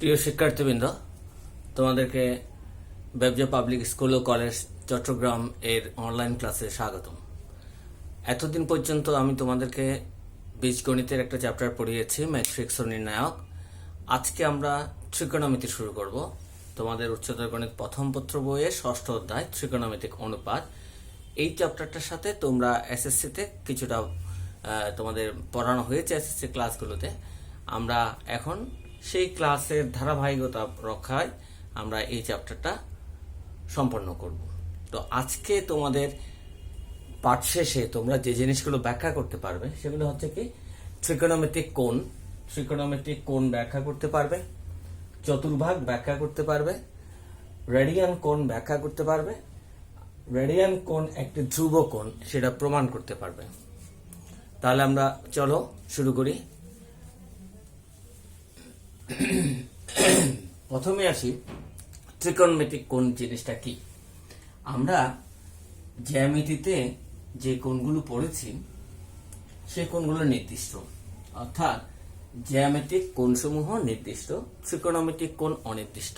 প্রিয় শিক্ষার্থীবৃন্দ, তোমাদেরকে ব্যবজা পাবলিক স্কুল ও কলেজ চট্টগ্রাম এর অনলাইন ক্লাসে স্বাগতম। এতদিন পর্যন্ত আমি তোমাদেরকে বীজগণিতের একটা চ্যাপ্টার পড়িয়েছি, ম্যাট্রিক্স ও নির্ণায়ক। আজকে আমরা ত্রিকোণমিতি শুরু করব। তোমাদের উচ্চতর গণিত প্রথম পত্র বইয়ের ষষ্ঠ অধ্যায় ত্রিকোণমিতিক অনুপাত। এই চ্যাপ্টারটার সাথে তোমরা এসএসসিতে কিছুটা তোমাদের পড়ানো হয়েছে এসএসসি ক্লাসগুলোতে। আমরা এখন সেই ক্লাসের ধারাবাহিকতা রক্ষায় আমরা এই চ্যাপ্টারটা সম্পন্ন করব। তো আজকে তোমাদের পাঠ শেষে তোমরা যে জিনিসগুলো ব্যাখ্যা করতে পারবে সেগুলো হচ্ছে কি, ত্রিকোণমিতিক কোণ ব্যাখ্যা করতে পারবে, চতুর্ভাগ ব্যাখ্যা করতে পারবে, রেডিয়ান কোণ ব্যাখ্যা করতে পারবে, রেডিয়ান কোণ একটি ধ্রুব কোণ সেটা প্রমাণ করতে পারবে। তাহলে আমরা চলো শুরু করি। প্রথমে আসি ত্রিকোণমিতিক কোণ জিনিসটা কি। আমরা জ্যামিতিতে যে কোণগুলো পড়েছি সে কোণগুলো নির্দিষ্ট, অর্থাৎ জ্যামিতিক কোণসমূহ নির্দিষ্ট, ত্রিকোণমিতিক কোণ অনির্দিষ্ট।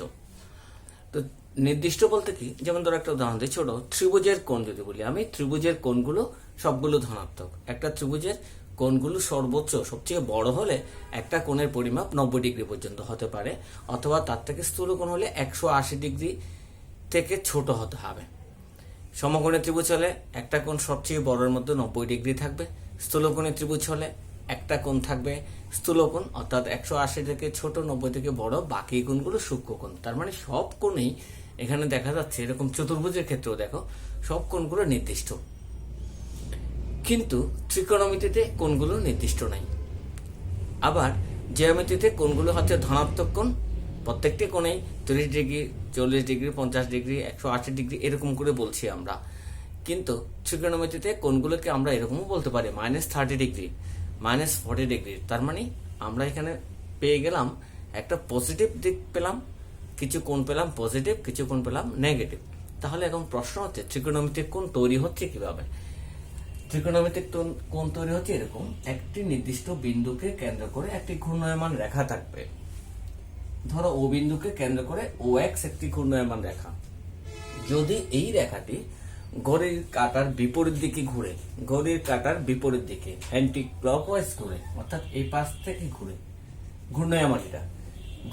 তো নির্দিষ্ট বলতে কি, যেমন ধরো একটা উদাহরণ দিই, ছোট ত্রিভুজের কোণ যদি বলি আমি, ত্রিভুজের কোণগুলো সবগুলো ধনাত্মক। একটা ত্রিভুজের কোণগুলো সর্বোচ্চ সবচেয়ে বড় হলে একটা কোণের পরিমাপ 90 ডিগ্রি পর্যন্ত হতে পারে, অথবা তার থেকে স্থূল কোণ হলে 180 ডিগ্রি থেকে ছোট হতে হবে। সমকোণী ত্রিভুজ হলে একটা কোণ সবচেয়ে বড়ের মধ্যে 90 ডিগ্রি থাকবে। স্থূলকোণী ত্রিভুজ হলে একটা কোণ থাকবে স্থূল কোণ, অর্থাৎ 180 থেকে ছোট, 90 থেকে বড়, বাকি কোণগুলো সূক্ষ্ম কোণ। তার মানে সব কোণেই এখানে দেখা যাচ্ছে, এরকম চতুর্ভুজের ক্ষেত্রেও দেখো সব কোণগুলো নির্দিষ্ট, কিন্তু ত্রিকোণমিতিতে কোণগুলো নির্দিষ্ট নাই। আবার জ্যামিতিতে কোণগুলো হচ্ছে ধনাত্মক কোণ, প্রত্যেকটি কোণেই 30 ডিগ্রি, 40 ডিগ্রি, 50 ডিগ্রি, 180 ডিগ্রি এরকম করে বলছি আমরা। কিন্তু ত্রিকোণমিতিতে কোণগুলোকে আমরা এরকমও বলতে পারি -30 ডিগ্রি, -40 ডিগ্রি। তার মানে আমরা এখানে পেয়ে গেলাম একটা পজিটিভ দিক পেলাম, কিছু কোণ পেলাম পজিটিভ, কিছু কোণ পেলাম নেগেটিভ। তাহলে এখন প্রশ্ন হচ্ছে ত্রিকোণমিতিক কোণ তৈরি হচ্ছে কিভাবে। ত্রিকোণমিতিক কোণ তৈরি হচ্ছে এরকম, একটি নির্দিষ্ট বিন্দুকে কেন্দ্র করে একটি ঘূর্ণায়মান রেখা থাকবে। ধরো ও বিন্দুকে কেন্দ্র করে OX একটি ঘূর্ণায়মান রেখা। যদি এই রেখাটি ঘড়ির কাঁটার বিপরীত দিকে ঘুরে, ঘড়ির কাঁটার বিপরীত দিকে অ্যান্টি ক্লকওয়াইজ ঘুরে, অর্থাৎ এই পাশ থেকে ঘুরে, ঘূর্ণায়মানটা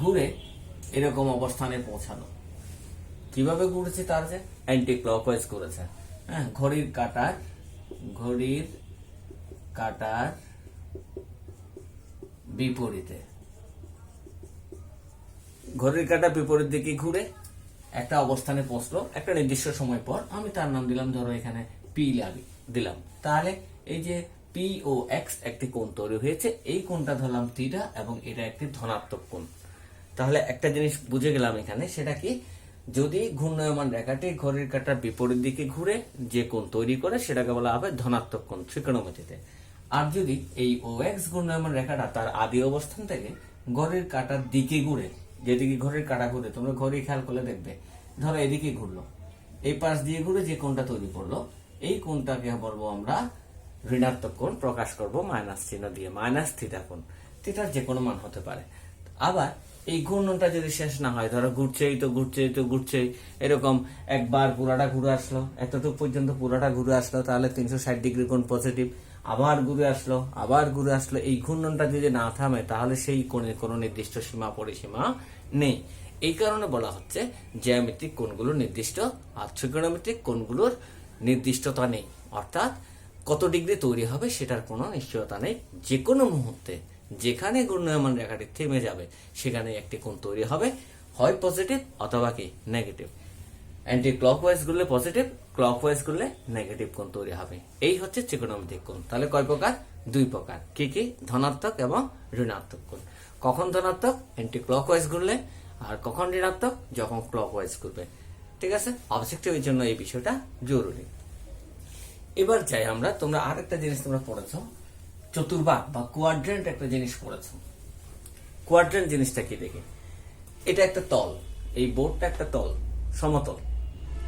ঘুরে এরকম অবস্থানে পৌঁছানো। কিভাবে ঘুরেছে, তার যে অ্যান্টি ক্লকওয়াইজ ঘুরেছে। হ্যাঁ, ঘড়ির কাঁটার বিপরীতে, ঘড়ির কাঁটার বিপরীত দিকে ঘুরে একটা অবস্থানে পৌঁছলো একটা নির্দিষ্ট সময় পর। আমি তার নাম দিলাম, ধরো এখানে পি দিলাম। তাহলে এই যে পি ও এক্স একটি কোণ তৈরি হয়েছে, এই কোণটা ধরলাম থিটা এবং এটা একটি ধনাত্মক কোণ। তাহলে একটা জিনিস বুঝে গেলাম এখানে, সেটা কি, যদি ঘূর্ণায়মান রেখাটি ঘড়ির কাঁটার বিপরীত দিকে ঘুরে যে কোণ তৈরি করে সেটাকে বলা হবে ধনাত্মক কোণ ত্রিকোণমিতিতে। আর যদি এই OX ঘূর্ণায়মান রেখাটা তার আদি অবস্থান থেকে ঘড়ির কাঁটার দিকে ঘুরে, যেদিকে ঘড়ির কাঁটা ঘুরে, তোমরা ঘড়ি খেয়াল করলে দেখবে, ধরো এদিকে ঘুরলো, এই পাশ দিয়ে ঘুরে যে কোণটা তৈরি করলো, এই কোণটাকে বলবো আমরা ঋণাত্মক কোণ, প্রকাশ করব মাইনাস চিহ্ন দিয়ে, -θ কোণ। থিটার যে কোনো মান হতে পারে। আবার এই ঘূর্ণনটা যদি শেষ না হয়, ধরো ঘুরছেই এরকম একবার পুরাটা ঘুরে আসলো, এতটুকু পর্যন্ত পুরাটা ঘুরে আসলো, তাহলে 360 ডিগ্রি কোণ পজিটিভ। আবার ঘুরে আসলো, এই ঘূর্ণনটা যদি না থামে তাহলে সেই কোণের কোনো নির্দিষ্ট সীমা পরিসীমা নেই। এই কারণে বলা হচ্ছে জ্যামিতিক কোণগুলো নির্দিষ্ট, আর ত্রিকোণমিতিক কোণগুলোর নির্দিষ্টতা নেই, অর্থাৎ কত ডিগ্রি তৈরি হবে সেটার কোনো নিশ্চয়তা নেই। যে কোনো মুহূর্তে যেখানে ঘূর্ণায়মান রেখাটি থেমে যাবে সেখানে একটি কোণ তৈরি হবে, হয় পজিটিভ অথবা কি নেগেটিভ। অ্যান্টি ক্লকওয়াইজ ঘুরলে পজিটিভ, ক্লকওয়াইজ ঘুরলে নেগেটিভ কোণ তৈরি হবে। এই হচ্ছে ত্রিকোণমিতিক কোণ। তাহলে কয় প্রকার? 2 প্রকার। কি কি? ধনাত্মক এবং ঋণাত্মক কোণ। কখন ধনাত্মক? অ্যান্টি ক্লকওয়াইজ ঘুরলে। আর কখন ঋণাত্মক? যখন ক্লকওয়াইজ ঘুরবে। ঠিক আছে, অবজেক্টিভের জন্য এই বিষয়টা জরুরি। এবার চাই আমরা, তোমরা আরেকটা জিনিস তোমরা পড়েছো, চতুর্ভাগ বা কোয়াড্রেন্ট একটা জিনিস পড়েছো। কোয়াড্রেন্ট জিনিসটা কি দেখি, এটা একটা তল, এই বোর্ডটা একটা তল, সমতল।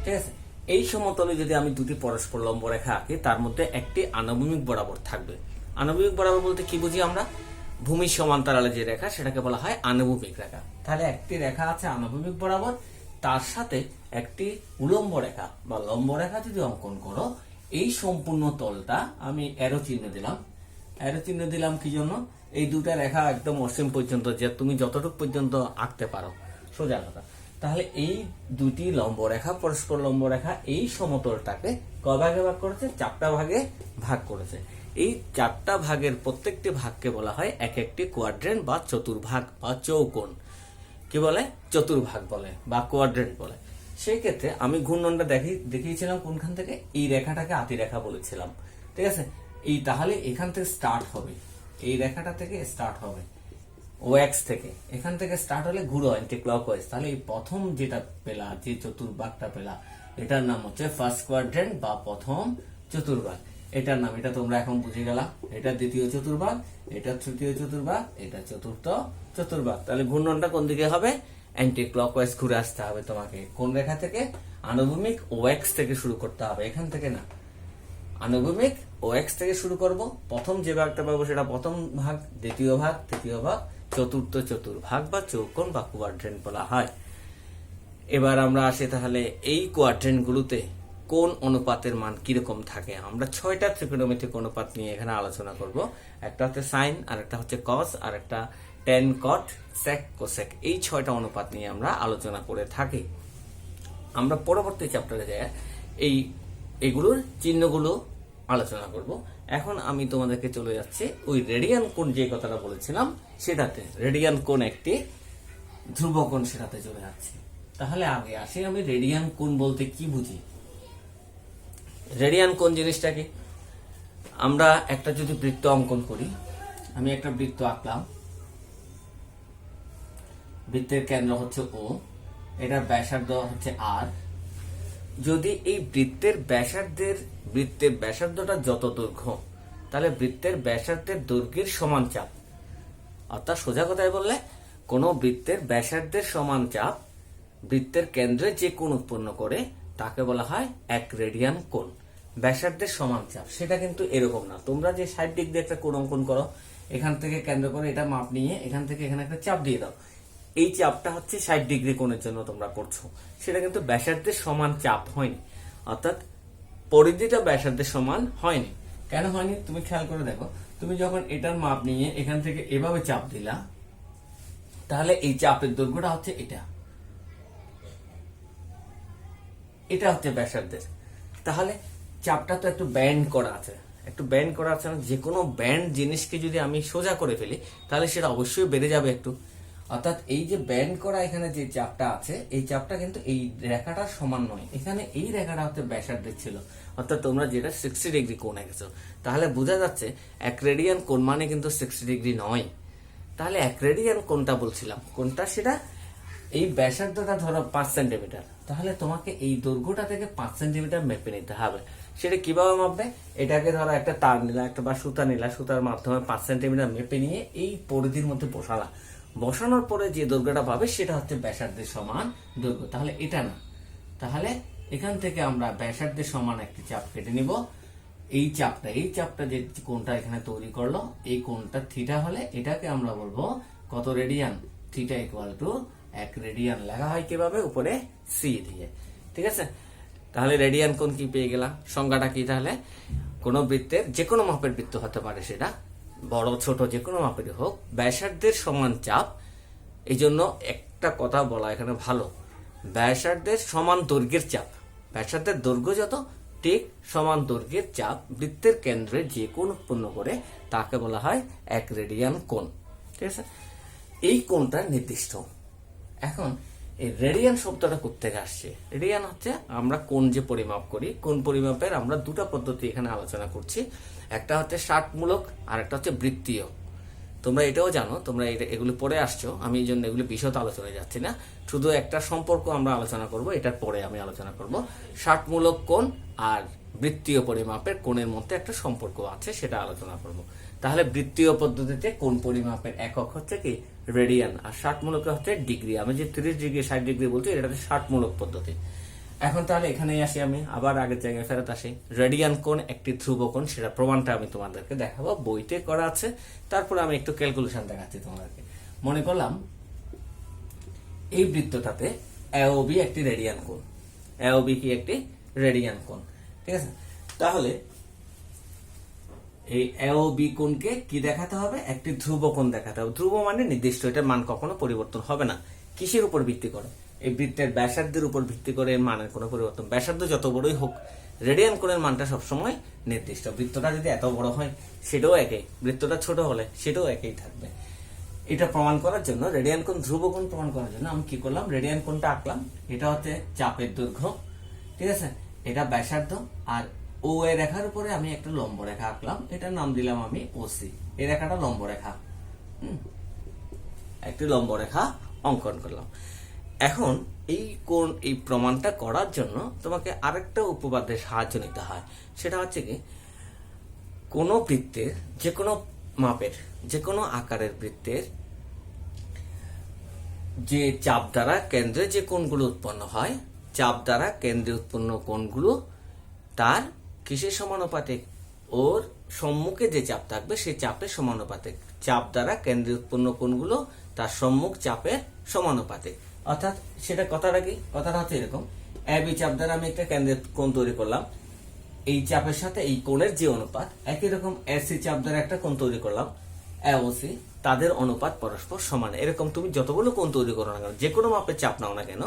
ঠিক আছে, এই সমতলে যদি আমি দুটি পরস্পর লম্ব রেখা আঁকি, তার মধ্যে একটি আনুভূমিক বরাবর থাকবে। আনুভূমিক বরাবর বলতে কি বুঝি আমরা? ভূমি সমান্তরালে যে রেখা সেটাকে বলা হয় আনুভূমিক রেখা। তাহলে একটি রেখা আছে আনুভূমিক বরাবর, তার সাথে একটি উলম্ব রেখা বা লম্ব রেখা যদি অঙ্কন করো, এই সম্পূর্ণ তলটা আমি অ্যারো চিহ্ন দিলাম। অ্যারো চিহ্ন দিলাম কি জন্য? এই দুটা রেখা একদম অসীম পর্যন্ত, যে তুমি যতটুকু পর্যন্ত আঁকতে পারো সোজা কথা। তাহলে এই দুটি লম্ব রেখা, পরস্পর লম্ব রেখা, এই সমতলটাকে কয় ভাগে ভাগ করেছে? 4টা ভাগে ভাগ করেছে। এই 4টা ভাগের প্রত্যেকটি ভাগকে বলা হয় এক একটি কোয়াড্রেন্ট বা চতুর্ভাগ বা চৌকোণ। কি বলে? চতুর্ভাগ বলে বা কোয়াড্রেন্ট বলে। সেই ক্ষেত্রে আমি ঘূর্ণনটা দেখিয়েছিলাম কোনখান থেকে? এই রেখাটাকে আতিরেখা বলেছিলাম, ঠিক আছে? এই তাহলে এখান থেকে স্টার্ট হবে, এই রেখাটা থেকে স্টার্ট হবে, ও এক্স থেকে, এখান থেকে স্টার্ট হলে ঘুরো অ্যান্টি ক্লকওয়াইজ। তাহলে এই প্রথম যেটা পেলা, যে চতুর্ভাগটা পেলা, এটার নাম হচ্ছে ফার্স্ট কোয়াড্রেন্ট বা প্রথম চতুর্ভাগ। এটার নাম, এটা তোমরা এখন বুঝে গেলা, এটা দ্বিতীয় চতুর্ভাগ, এটা তৃতীয় চতুর্ভাগ, এটা চতুর্থ চতুর্ভাগ। তাহলে ঘূর্ণনটা কোন দিকে হবে? অ্যান্টি ক্লকওয়াইজ ঘুরে আসতে হবে তোমাকে। কোন রেখা থেকে? আনুভূমিক ও এক্স থেকে শুরু করতে হবে, এখান থেকে না। আনুভূমিক ও এক্স থেকে শুরু করব। প্রথম যে ভাগটা পাবো সেটা প্রথম ভাগ, দ্বিতীয় ভাগ, তৃতীয় ভাগ, চতুর্থ চতুর্ভাগ বা চৌকোণ বা কোয়াড্রেন্ট বলা হয়। এবার আমরা আসি তাহলে এই কোয়াড্রেন্ট গুলোতে কোন অনুপাতের মান কিরকম থাকে। আমরা 6টা ত্রিকোণমিতিক অনুপাত নিয়ে এখানে আলোচনা করব। একটা হচ্ছে সাইন, আর একটা হচ্ছে কস, আর একটা টেন, কট, সেক, কোসেক। এই 6টা অনুপাত নিয়ে আমরা আলোচনা করে থাকি। আমরা পরবর্তী চ্যাপ্টারে যাই এইগুলোর চিহ্নগুলো আলোচনা করব। এখন আমি তোমাদেরকে চলে যাচ্ছি ওই রেডিয়ান কোণ, যে কথাটা বলেছিলাম সেটাতে। রেডিয়ান কোণ একটি ধ্রুবকোণ, সেটাতে চলে যাচ্ছি। তাহলে আগে আসি আমি রেডিয়ান কোণ বলতে কি বুঝি। রেডিয়ান কোণ জিনিসটা কি? আমরা একটা যদি বৃত্ত অঙ্কন করি, আমি একটা বৃত্ত আঁকলাম, বৃত্তের কেন্দ্র হচ্ছে ও, এটার ব্যাসার্ধ হচ্ছে আর। যদি এই বৃত্তের ব্যাসার্ধটা যত দৈর্ঘ্য, তাহলে বৃত্তের ব্যাসার্ধের দৈর্ঘ্যের সমান চাপ, অর্থাৎ সোজা কথায় বললে কোন বৃত্তের ব্যাসার্ধের সমান চাপ বৃত্তের কেন্দ্রে যে কোণ উৎপন্ন করে তাকে বলা হয় এক রেডিয়ান কোণ। ব্যাসার্ধের সমান চাপ, সেটা কিন্তু এরকম না। তোমরা যে 60 ডিগ্রি একটা কোণ অঙ্কন করো, এখান থেকে কেন্দ্র করে এটা মাপ নিয়ে এখান থেকে এখানে একটা চাপ দিয়ে দাও, এই চাপটা হচ্ছে 60 ডিগ্রি কোণের জন্য তোমরা করছো। সেটা কিন্তু ব্যাসার্ধের সমান চাপ হয়নি, অর্থাৎ পরিধিটা ব্যাসার্ধের সমান হয়নি। কেন হয়নি? তুমি খেয়াল করে দেখো, তুমি যখন এটার মাপ নিয়ে এখান থেকে এভাবে চাপ দিলা, তাহলে এই চাপের দৈর্ঘ্যটা হচ্ছে এটা, এটা হচ্ছে ব্যাসার্ধের। তাহলে চাপটা তো একটু ব্যান্ড করা আছে, না? যে কোনো ব্যান্ড জিনিসকে যদি আমি সোজা করে ফেলি, তাহলে সেটা অবশ্যই বেড়ে যাবে একটু। অর্থাৎ এই যে ব্যান্ড করা এখানে যে চাপটা আছে, এই চাপটা কিন্তু এই রেখাটার সমান নয়। এখানে এই রেখাটা হচ্ছে ব্যাসার্ধের ছিল, অর্থাৎ তোমরা যেটা 60 ডিগ্রি কোণে গেছো। তাহলে বোঝা যাচ্ছে এক রেডিয়ান কোণ মানে কিন্তু 60 ডিগ্রি নয়। তাহলে এক রেডিয়ান কোণটা বলছিলাম কোনটা? সেটা এই ব্যাসার্ধটা ধরো 5 সেন্টিমিটার, তাহলে তোমাকে এই দৈর্ঘ্যটা থেকে 5 সেন্টিমিটার মেপে নিতে হবে। সেটা কিভাবে মাপবে? এটাকে ধরো একটা তার নিলা, একটা বা সুতা নিলা, সুতার মাধ্যমে 5 সেন্টিমিটার মেপে নিয়ে এই পরিধির মধ্যে বসানোর পরে যে দৈর্ঘ্যটা পাবে সেটা হচ্ছে ব্যাসার্ধের সমান দৈর্ঘ্য। তাহলে এটা না, তাহলে এখান থেকে আমরা ব্যাসার্ধের সমান একটি চাপ কেটে নিব। এই চাপটা যে কোণটা এখানে তৈরি করলো, এই কোণটা থিটা হলে এটাকে আমরা বলবো কত radian? Theta equal to 1 radian. লেখা হয় কিভাবে? উপরে সি দিয়ে, ঠিক আছে? তাহলে রেডিয়ান কোণ কি পেয়ে গেলাম? সংজ্ঞাটা কি? তাহলে কোন বৃত্তের, যে কোনো মাপের বৃত্ত হতে পারে, সেটা বড় ছোট যে কোনো মাপের হোক, ব্যাসার্ধের সমান চাপ। এই জন্য একটা কথা বলা এখানে ভালো, ব্যাসার্ধের সমান দৈর্ঘ্যের চাপ, ব্যাসার্ধের দৈর্ঘ্য যত ঠিক সমান দৈর্ঘ্যের চাপ বৃত্তের কেন্দ্রে যে কোণ উৎপন্ন করে তাকে বলা হয় 1 রেডিয়ান কোণ, ঠিক আছে? এই কোণটা নির্দিষ্ট। এখন এই রেডিয়ান শব্দটা কোত্থেকে আসছে? রেডিয়ান হচ্ছে আমরা কোণ যে পরিমাপ করি, কোণ পরিমাপের আমরা দুটো পদ্ধতি এখানে আলোচনা করছি। একটা হচ্ছে ষাটমূলক, আর একটা হচ্ছে বৃত্তীয়। তোমরা এটাও জানো, তোমরা এগুলো পরে আসছো, আমি এই জন্য এগুলো বিশদ আলোচনায় যাচ্ছি না। শুধু একটা সম্পর্ক আমরা আলোচনা করব, এটার পরে আমি আলোচনা করব। ষাটমূলক কোণ আর বৃত্তীয় পরিমাপের কোণের মধ্যে একটা সম্পর্ক আছে, সেটা আলোচনা করব। তাহলে বৃত্তীয় পদ্ধতিতে কোণ পরিমাপের একক হচ্ছে কি? রেডিয়ান। আর ষাটমূলক হচ্ছে ডিগ্রি। আমি যে 30 ডিগ্রি 60 ডিগ্রি বলছি, এটা হচ্ছে ষাটমূলক পদ্ধতি। এখন তাহলে এখানেই আসি, আমি আবার আগের জায়গায় ফেরত আসি। রেডিয়ান কোণ একটি ধ্রুব কোণ, সেটা প্রমাণটা আমি তোমাদেরকে দেখাবো, বইতে করা আছে। তারপরে আমি একটু ক্যালকুলেশন দেখাচ্ছি তোমাদেরকে। মনে করলাম এই বৃত্তটাতে AOB একটি রেডিয়ান কোণ। AOB কি একটি রেডিয়ান কোণ, ঠিক আছে? তাহলে এই AOB কোণকে কি দেখাতে হবে? একটি ধ্রুব কোণ দেখাতে হবে। ধ্রুব মানে নির্দিষ্ট, এটার মান কখনো পরিবর্তন হবে না। কিসের উপর ভিত্তি করে? এই বৃত্তের ব্যাসার্ধের উপর ভিত্তি করে এর মানের কোনো পরিবর্তন। ব্যাসার্ধ যত বড়ই হোক, রেডিয়ান কোণের মানটা সবসময় নির্দিষ্ট। বৃত্তটা যদি এত বড় হয় সেটাও একই, বৃত্তটা ছোট হলে সেটাও একই থাকবে। এটা প্রমাণ করার জন্য, রেডিয়ান কোণ ধ্রুব কোণ প্রমাণ করার জন্য আমি কি করলাম? রেডিয়ান কোণটা আঁকলাম। এটা হচ্ছে চাপের দৈর্ঘ্য, ঠিক আছে? এটা ব্যাসার্ধ, আর ও এর রেখার উপরে আমি একটা লম্ব রেখা আঁকলাম, এটার নাম দিলাম আমি OC। এই রেখাটা লম্ব রেখা, একটি লম্ব রেখা অঙ্কন করলাম। এখন এই কোণ, এই প্রমাণটা করার জন্য তোমাকে আরেকটা উপপাদ্যের সাহায্য নিতে হয়। সেটা হচ্ছে কি, কোনো বৃত্তের যে কোনো মাপের, যে কোনো আকারের বৃত্তের যে চাপ দ্বারা কেন্দ্রে যে কোণগুলো উৎপন্ন হয়, চাপ দ্বারা কেন্দ্রে উৎপন্ন কোণগুলো তার কিসের সমানুপাতিক? ওর সম্মুখে যে চাপ থাকবে সেই চাপের সমানুপাতিক। চাপ দ্বারা কেন্দ্রে উৎপন্ন কোণগুলো তার সম্মুখ চাপের সমানুপাতিক। অর্থাৎ সেটা কথাটা কি? কথাটা হচ্ছে এরকম, AB চাপ দ্বারা আমি একটা কেন্দ্রের কোণ তৈরি করলাম, এই চাপের সাথে এই কোণের যে অনুপাত, একই রকম AC চাপ দ্বারা একটা কোণ তৈরি করলাম AOC, তাদের অনুপাত পরস্পর সমান। এরকম তুমি যতগুলো কোণ তৈরি করো না কেন, যে কোনো মাপের চাপ নাও না কেন,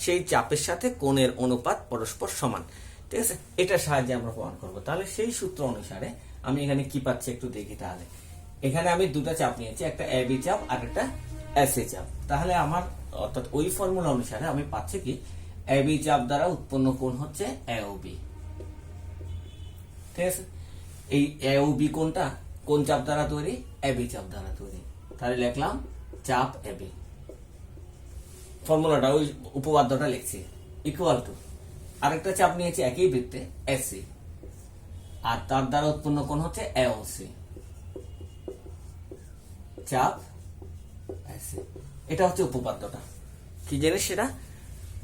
সেই চাপের সাথে কোণের অনুপাত পরস্পর সমান, ঠিক আছে? এটার সাহায্যে আমরা প্রমাণ করব। তাহলে সেই সূত্র অনুসারে আমি এখানে কি পাচ্ছি একটু দেখি। তাহলে এখানে আমি দুটা চাপ নিয়েছি, একটা AB চাপ আর একটা AC চাপ। তাহলে আমার অর্থাৎ ওই ফর্মুলা অনুসারে আমি পাচ্ছি কি, AB চাপ দ্বারা উৎপন্ন কোণ হচ্ছে AOB, ঠিক আছে? এই AOB কোণটা কোন চাপ দ্বারা তৈরি? AB চাপ দ্বারা তৈরি। তাহলে লিখলাম চাপ AB, ফর্মুলাটা ওই উপপাদ্যটা লিখছি, ইকুয়াল টু আরেকটা চাপ নিয়েছি একই বৃত্তে AC, আর তার দ্বারা উৎপন্ন কোণ হচ্ছে AOC, চাপ AC। এটা হচ্ছে উপপাদ্যটা। কি জিনিস সেটা?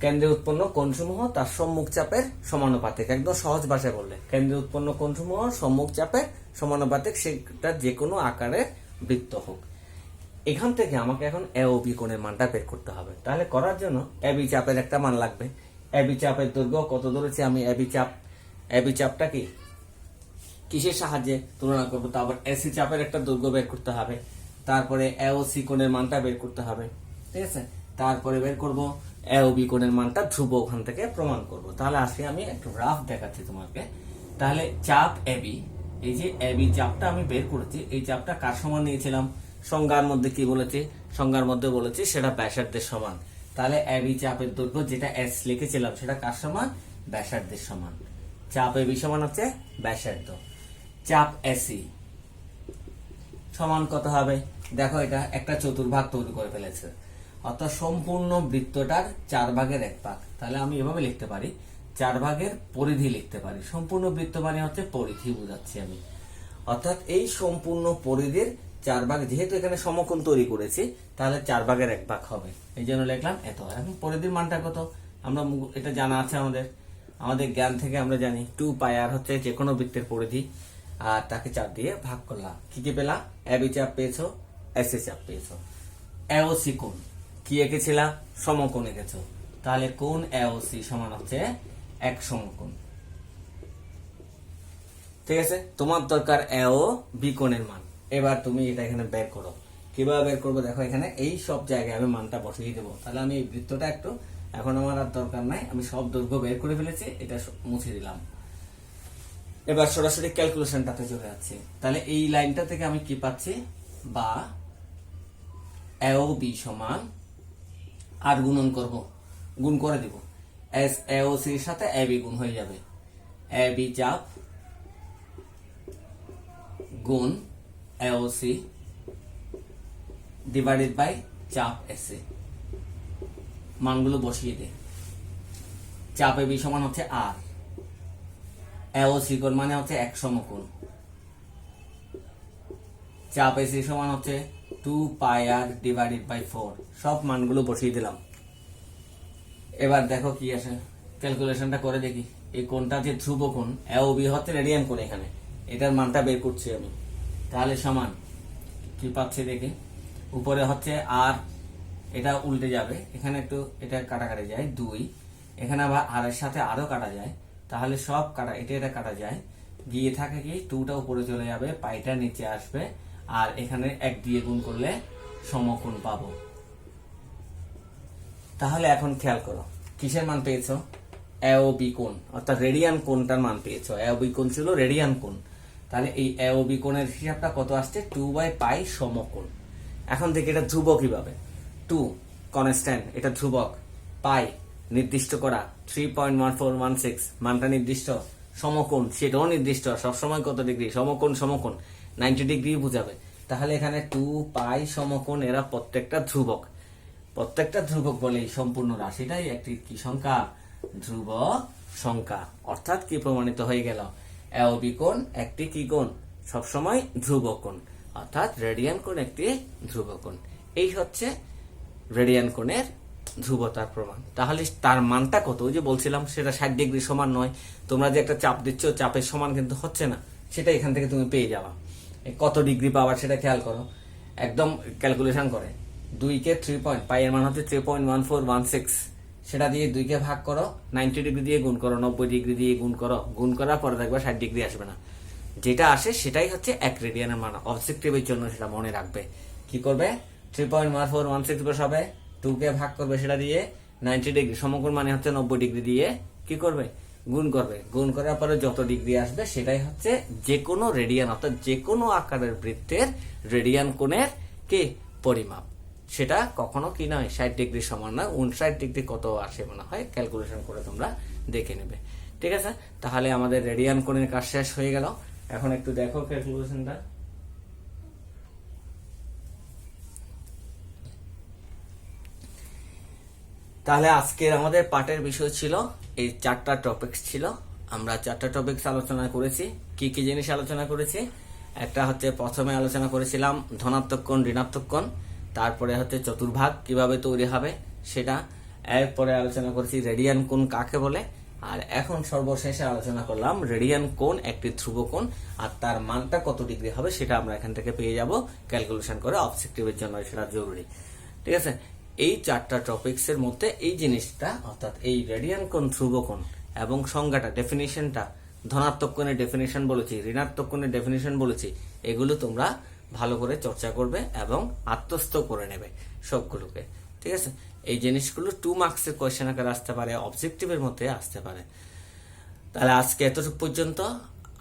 কেন্দ্রে উৎপন্ন কোণসমূহ তার সম্মুখ চাপের সমানুপাতিক। একদম সহজ ভাষায় বললে, কেন্দ্রে উৎপন্ন কোণসমূহ সম্মুখ চাপের সমানুপাতিক, সেটা যে কোনো আকারের বৃত্ত হোক। এখান থেকে আমাকে এখন AOB কোণের মানটা বের করতে হবে। তাহলে করার জন্য AB চাপের একটা মান লাগবে। AB চাপের দৈর্ঘ্য কত ধরেছি আমি? AB চাপটা কি কিসের সাহায্যে তুলনা করবো? তারপর AC চাপের একটা দৈর্ঘ্য বের করতে হবে, তারপরে AOC কোণের মানটা বের করতে হবে, ঠিক আছে? তারপরে বের করব AOB কোণের মানটা ধ্রুব, ওখান থেকে প্রমাণ করব। তাহলে আজকে আমি একটু রাফ দেখাচ্ছি তোমাকে। তাহলে চাপ AB, এই যে AB চাপটা আমি বের করেছি, এই চাপটা কার সমান নিয়েছিলাম? সংজ্ঞার মধ্যে কি বলেছি? সংজ্ঞার মধ্যে বলেছি সেটা ব্যাসার্ধের সমান। তাহলে AB চাপের দৈর্ঘ্য যেটা S লিখেছিলাম সেটা কার সমান? ব্যাসার্ধের সমান। চাপ AB সমান হচ্ছে ব্যাসার্ধ। চাপ AC সমান কত হবে? দেখো, এটা একটা চতুর্ভাগ তৈরি করে ফেলেছে, অর্থাৎ সম্পূর্ণ বৃত্তটার 4 ভাগের 1 ভাগ। তাহলে আমি এভাবে লিখতে পারি, 4 ভাগের পরিধি লিখতে পারি। সম্পূর্ণ বৃত্ত মানে হচ্ছে পরিধি, বুঝাচ্ছি আমি। অর্থাৎ এই সম্পূর্ণ পরিধির 4 ভাগ, যেহেতু এখানে সমকোণ তৈরি করেছি, তাহলে 4 ভাগের 1 ভাগ হবে। এই জন্য লিখলাম এত। এখন পরিধির মানটা কত? আমরা এটা জানা আছে আমাদের জ্ঞান থেকে আমরা জানি 2πr হচ্ছে যে কোনো বৃত্তের পরিধি, আর তাকে 4 দিয়ে ভাগ করলাম। কি কি পেলাম? AB চাপ পেয়েছো, AC চাপ পেয়েছো। AOC কোণ কি এঁকেছিলাম? সমকোণ এঁকেছো। তাহলে কোণ AOC সমান হচ্ছে এক সমকোণ, ঠিক আছে? তোমার দরকার AOB কোণের মান। এবার তুমি এটা এখানে বের করো। কিভাবে বের করবো? দেখো, এখানে এই সব জায়গায় আমি মানটা বসিয়ে দেবো। তাহলে আমি এই বৃত্তটা একটু, এখন আমার আর দরকার নাই, আমি সব দৈর্ঘ্য বের করে ফেলেছি, এটা মুছে দিলাম। এবার সরাসরি ক্যালকুলেশনটাতে চলে যাচ্ছে। তাহলে এই লাইনটা থেকে আমি কি পাচ্ছি? বা AOB সমান, আর গুণন করব, গুণ করে দিব, AOC এর সাথে AB গুণ হয়ে যাবে। AB চাপ গুণ AOC ডিভাইডেড বাই চাপ AC। মানগুলো বসিয়ে দে। চাপ AB সমান হচ্ছে R, AOC কোণ মানে হচ্ছে এক সমকোণ, চাপ AC সমান হচ্ছে 2πr ডিভাইডেড বাই 4। সব মানগুলো বসিয়ে দিলাম। এবার দেখো কি আসে। ক্যালকুলেশনটা করে দেখি। এই কোণটা যে ধ্রুব কোণ, AOB হচ্ছে রেডিয়ান কোণ, এখানে এটার মানটা বের করছি আমি। তাহলে সমান কি পাচ্ছি দেখি, উপরে হচ্ছে আর, এটা উল্টে যাবে, এখানে একটু এটা কাটাকাটি যায় 2, এখানে আবার আর এর সাথে আরো কাটা যায়, তাহলে সব কাটা, এটা কাটা যায়, গিয়ে থাকে কি 2টা উপরে চলে যাবে, পাইটা নিচে আসবে, আর এখানে 1 দিয়ে গুণ করলে সমকোণ পাবো। তাহলে এখন খেয়াল করো, কিসের মান পেয়েছো? AOB কোণ, অর্থাৎ রেডিয়ান কোণটার মান পেয়েছো। AOB কোণ ছিল রেডিয়ান কোণ, তাহলে এই AOB কোণের হিসাবটা কত আসছে? 2/π সমকোণ। এখন দেখি এটা ধ্রুবক কিভাবে। 2 কনস্ট্যান্ট, এটা ধ্রুবক, পাই নির্দিষ্ট করা, 3.1416 মানটা নির্দিষ্ট, সমকোণ সেটাও নির্দিষ্ট, সবসময় কত ডিগ্রি, সমকোণ 90 ডিগ্রি বুঝাবে। তাহলে এখানে 2π সমকোণ, এরা প্রত্যেকটা ধ্রুবক, প্রত্যেকটা ধ্রুবক বলে এই সম্পূর্ণ রাশিটাই একটি কি সংখ্যা? ধ্রুবক সংখ্যা। অর্থাৎ কি প্রমাণিত হয়ে গেল? AOB কোণ একটি কি কোণ? সবসময় ধ্রুবক কোণ, অর্থাৎ রেডিয়ান কোণ একটি ধ্রুবক কোণ। এই হচ্ছে রেডিয়ান কোণের ধ্রুবতার প্রমাণ। তাহলে তার মানটা কত? ওই যে বলছিলাম সেটা 60 ডিগ্রি সমান নয়। তোমরা যে একটা চাপ দিচ্ছ, চাপের সমান কিন্তু হচ্ছে না, সেটা এখান থেকে তুমি পেয়ে যাবা। কত ডিগ্রি পাওয়ার সেটা খেয়াল করো, একদম ক্যালকুলেশন করে। 2 কে 3 পয়েন্ট, পাই এর মান হচ্ছে 3.1416, সেটা দিয়ে 2 কে ভাগ করো, 90 ডিগ্রি দিয়ে গুণ করো, 90 ডিগ্রি দিয়ে গুণ করো, গুণ করার পরে দেখবা 60 ডিগ্রি আসবে না, যেটা আসে সেটাই হচ্ছে 1 রেডিয়ানের মান। অবজেক্টিভের জন্য সেটা মনে রাখবে। কি করবে? 3.1416 বসাবে, 2 কে ভাগ করবে সেটা দিয়ে, 90 ডিগ্রি সমকোণ মানে হচ্ছে 90 ডিগ্রি দিয়ে কি করবে? গুণ করবে। গুণ করার পরে যত ডিগ্রি আসবে সেটাই হচ্ছে যে কোনো রেডিয়ান, অর্থাৎ যে কোনো আকারের বৃত্তের রেডিয়ান কোণের কি পরিমাপ। সেটা কখনো কি নয় 60 ডিগ্রি সমান না, 59 ডিগ্রি কত আসে মনে হয়, ক্যালকুলেশন করে তোমরা দেখে নেবে। ঠিক আছে, তাহলে আমাদের রেডিয়ান কোণের কাজ শেষ হয়ে গেল। এখন একটু দেখো ক্যালকুলেশনটা। তাহলে আজকের আমাদের পাঠের বিষয় ছিল এই 4টা টপিকস ছিল। আমরা 4টা টপিকস আলোচনা করেছি। কি কি জিনিস আলোচনা করেছি? একটা হচ্ছে প্রথমে আলোচনা করেছিলাম ধনাত্মক কোণ, ঋণাত্মক কোণ, তারপরে হচ্ছে চতুর্ভাগ কিভাবে তৈরি হবে সেটা, এরপরে আলোচনা করেছি রেডিয়ান কোণ কাকে বলে, আর এখন সর্বশেষে আলোচনা করলাম রেডিয়ান কোণ একটি ধ্রুব কোণ, আর তার মানটা কত ডিগ্রি হবে সেটা আমরা এখান থেকে পেয়ে যাব ক্যালকুলেশন করে। অবজেক্টিভের জন্য সেটা জরুরি। ঠিক আছে, এই 4টা টপিকস এর মধ্যে এই জিনিসটা, অর্থাৎ এই রেডিয়ান কোণ, ধ্রুব কোণ এবং সংজ্ঞাটা, ডেফিনিশনটা, ধনাত্মক কোণের ডেফিনিশন বলেছি, ঋণাত্মক কোণের ডেফিনিশন বলেছি, এগুলো তোমরা ভালো করে চর্চা করবে এবং আত্মস্থ করে নেবে সবগুলোকে। ঠিক আছে, এই জিনিসগুলো 2 মার্কসের কোয়েশ্চেন আকারে আসতে পারে, অবজেক্টিভের মধ্যে আসতে পারে। তাহলে আজকে এতটুকু পর্যন্ত।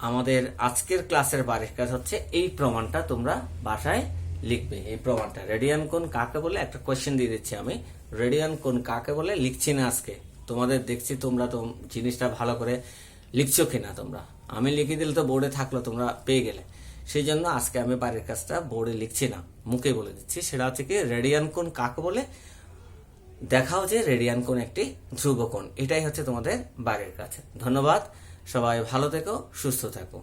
আমাদের আজকের ক্লাসের বাড়ির কাজ হচ্ছে এই প্রমাণটা তোমরা বাসায় লিখবে। এই প্রমাণটা রেডিয়ান কোণ কাকে বলে, একটা কোয়েশ্চেন দিয়ে দিচ্ছি আমি, রেডিয়ান কোণ কাকে বলে লিখছি না আজকে, তোমাদের দেখছি তোমরা তো জিনিসটা ভালো করে লিখছো কিনা। তোমরা, আমি লিখে দিলে তো বোর্ডে থাকলো, তোমরা পেয়ে গেলে। সেই জন্য আজকে আমি বাড়ির কাজটা বোর্ডে লিখছি না, মুখে বলে দিচ্ছি। সেটা হচ্ছে কি, রেডিয়ান কোণ কাকে বলে দেখাও যে রেডিয়ান কোণ একটি ধ্রুব কোণ। এটাই হচ্ছে তোমাদের বাড়ির কাজ। ধন্যবাদ, সবাই ভালো থেকো, সুস্থ থাকো।